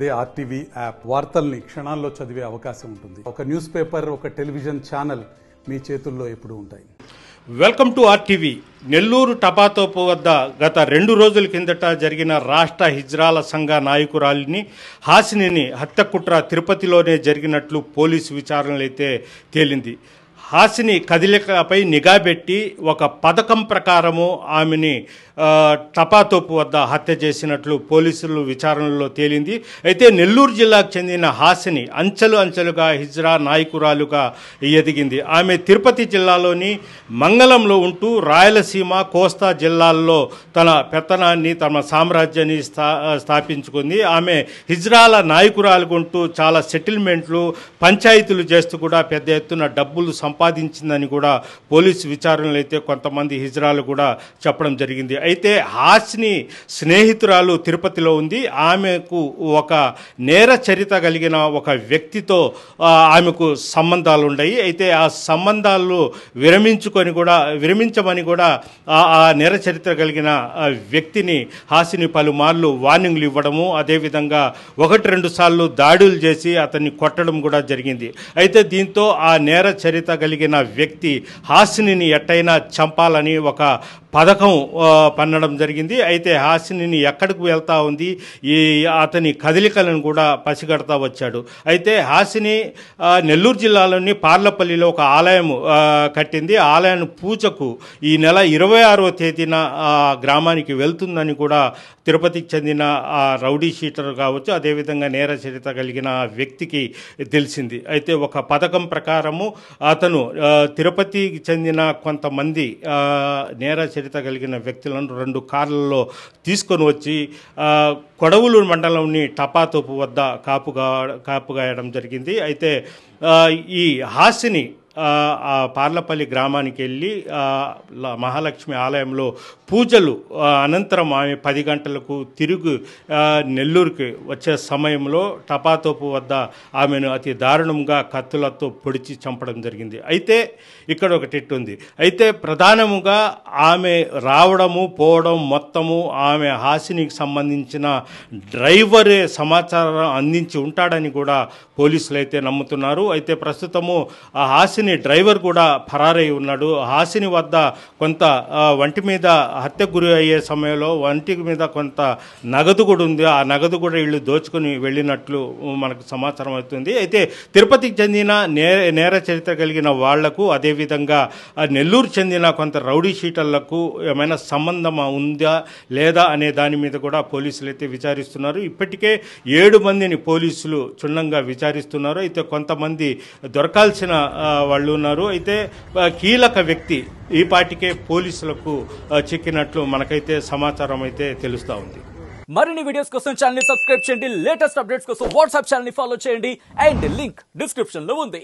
They RTV app వార్తల్ని క్షణాల్లో చదివే అవకాశం ఉంటుంది. ఒక న్యూస్ పేపర్, ఒక టెలివిజన్ ఛానల్ మీ చేతుల్లో ఎప్పుడూ ఉంటాయి. Welcome to RTV. నెల్లూరు టపాతోపు వద్ద గత 2 రోజుల కిందట జరిగిన రాష్ట్ర హిజ్రాల సంఘ నాయకురాలిని హాసినిని హత్య కుట్ర తిరుపతిలోనే జరిగినట్లు పోలీసు విచారణలు అయితే తేలింది. హాసిని కదలికలపై నిఘా పెట్టి ఒక పథకం ప్రకారము ఆమెని టపాతోపు వద్ద హత్య చేసినట్లు పోలీసులు విచారణలో తేలింది. అయితే నెల్లూరు జిల్లాకు చెందిన హాసిని అంచెలుగా హిజ్రా నాయకురాలుగా ఎదిగింది. ఆమె తిరుపతి జిల్లాలోని మంగళంలో ఉంటూ రాయలసీమ, కోస్తా జిల్లాల్లో తన పెత్తనాన్ని, తమ సామ్రాజ్యాన్ని స్థాపించుకుంది. ఆమె హిజ్రాల నాయకురాలుగా ఉంటూ చాలా సెటిల్మెంట్లు, పంచాయతీలు చేస్తూ కూడా పెద్ద ఎత్తున డబ్బులు సంపాదించిందని కూడా పోలీసు విచారణలు అయితే కొంతమంది హిజ్రాలు కూడా చెప్పడం జరిగింది. అయితే హాసిని స్నేహితురాలు తిరుపతిలో ఉంది. ఆమెకు ఒక నేర చరిత్ర కలిగిన ఒక వ్యక్తితో ఆమెకు సంబంధాలు ఉన్నాయి. అయితే ఆ సంబంధాలు విరమించమని కూడా ఆ నేర చరిత్ర కలిగిన వ్యక్తిని హాసిని పలుమార్లు వార్నింగ్లు ఇవ్వడము, అదేవిధంగా 1-2 సార్లు దాడులు చేసి అతన్ని కొట్టడం కూడా జరిగింది. అయితే దీంతో ఆ నేర చరిత్ర కలిగిన వ్యక్తి హాసినిని ఎట్టయినా చంపాలని ఒక పథకం పన్నడం జరిగింది. అయితే హాసినిని ఎక్కడికి వెళ్తా ఉంది, అతని కదలికలను కూడా పసిగడతా వచ్చాడు. అయితే హాసిని నెల్లూరు జిల్లాలోని పార్లపల్లిలో ఒక ఆలయం కట్టింది. ఆలయాన్ని పూజకు ఈ నెల 26వ తేదీన గ్రామానికి వెళ్తుందని కూడా తిరుపతికి చెందిన ఆ రౌడీ షీటర్ కావచ్చు, అదేవిధంగా నేర చరిత్ర కలిగిన వ్యక్తికి తెలిసింది. అయితే ఒక పథకం ప్రకారము అతను తిరుపతికి చెందిన కొంతమంది నేర చరిత్ర కలిగిన వ్యక్తులను 2 కార్లలో తీసుకొని వచ్చి కొడవలూరు మండలంని టపాతోపు వద్ద కాపుగాయడం జరిగింది. అయితే ఈ హాసిని ఆ పార్లపల్లి గ్రామానికి వెళ్ళి మహాలక్ష్మి ఆలయంలో పూజలు అనంతరం ఆమె 10 గంటలకు తిరిగి నెల్లూరుకి వచ్చే సమయంలో టపాతోపు వద్ద ఆమెను అతి దారుణంగా కత్తులతో పొడిచి చంపడం జరిగింది. అయితే ఇక్కడ ఒకటి ఉంది. అయితే ప్రధానముగా ఆమె రావడము పోవడం మొత్తము ఆమె హాసినికి సంబంధించిన డ్రైవరే సమాచారం అందించి ఉంటాడని కూడా పోలీసులు అయితే నమ్ముతున్నారు. అయితే ప్రస్తుతము ఆ హాసిని డ్రైవర్ కూడా పరారై ఉన్నాడు. హాసిని వద్ద కొంత వంటి మీద హత్యకు గురి అయ్యే సమయంలో వంటి మీద కొంత నగదు కూడా ఉంది. ఆ నగదు కూడా వీళ్ళు దోచుకొని వెళ్ళినట్లు మనకు సమాచారం అవుతుంది. అయితే తిరుపతికి చెందిన నేర చరిత్ర కలిగిన వాళ్లకు, అదేవిధంగా నెల్లూరు చెందిన కొంత రౌడీ షీటర్లకు ఏమైనా సంబంధం ఉందా లేదా అనే దాని మీద కూడా పోలీసులు అయితే విచారిస్తున్నారు. ఇప్పటికే 7 మందిని పోలీసులు క్షుణ్ణంగా విచారిస్తున్నారు. అయితే కొంతమంది దొరకాల్సిన వాళ్ళు ఉన్నారు. అయితే కీలక వ్యక్తి ఈ పాటికే పోలీసులకు చిక్కినట్లు మనకైతే సమాచారం అయితే తెలుస్తూ ఉంది. మరిన్ని వీడియోస్ కోసం ఛానల్ ని సబ్స్క్రైబ్ చేయండి. లేటెస్ట్ అప్డేట్స్ కోసం వాట్సాప్ ఛానల్ ని ఫాలో చేయండి. అండ్ లింక్ డిస్క్రిప్షన్ లో ఉంది.